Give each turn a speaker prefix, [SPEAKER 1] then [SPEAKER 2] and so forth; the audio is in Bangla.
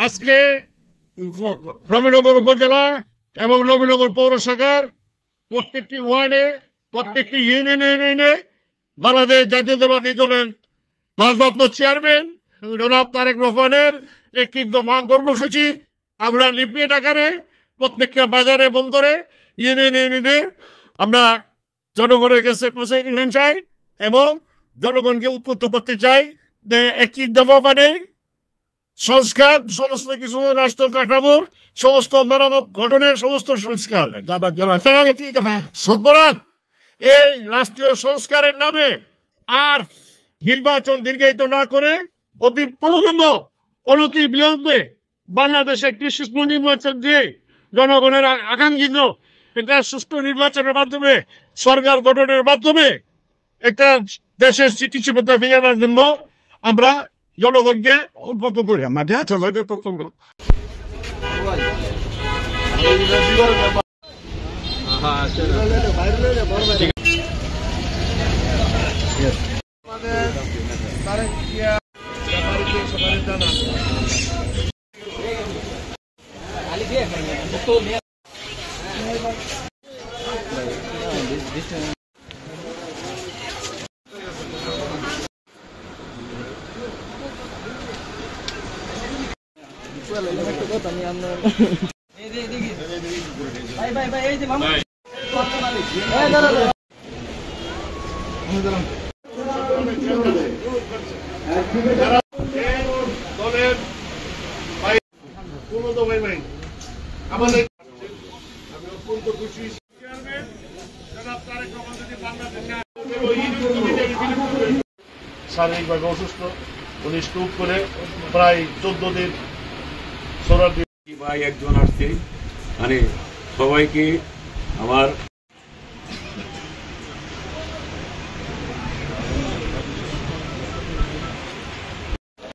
[SPEAKER 1] আজকে নবীনগর উপজেলা এবং নবীনগর পৌরসভার প্রত্যেকটি ওয়ার্ডে প্রত্যেকটি ইউনিয়নে বাংলাদেশ জাতীয়তাবাদী দলের ভারপ্রাপ্ত চেয়ারম্যান জনাব তারেক রহমানের একটি মহান কর্মসূচি আমরা লিফলেট আকারে প্রত্যেকটা বাজারে বন্দরে ইউনিয়নে আমরা জনগণের কাছে পৌঁছে দিতে চাই এবং জনগণকে উদ্বুদ্ধ করতে চাই যে একটি দফা মানে সংস্কার, সমস্ত কিছু রাষ্ট্র কাঠামোর সমস্ত মেরামত গঠনের সমস্ত সংস্কার। সুতরাং এই রাষ্ট্রীয় সংস্কারের নামে আর নির্বাচন দীর্ঘায়িত না করে অনতি বিলম্বে বাংলাদেশে একটি সুষ্ঠু নির্বাচন দিয়ে জনগণের আকাঙ্ক্ষিত একটা সুষ্ঠু নির্বাচনের মাধ্যমে সরকার গঠনের মাধ্যমে একটা দেশের স্থিতিশীলতা ফিরে আনার জন্য আমরা জনগণকে উদ্বুদ্ধ করি। শারীরিকভাবে অসুস্থ, উনি স্ট্রোক করে প্রায় 14 দিন 16 দিন
[SPEAKER 2] ভাই একজন আসছে, মানে সবাইকে আমার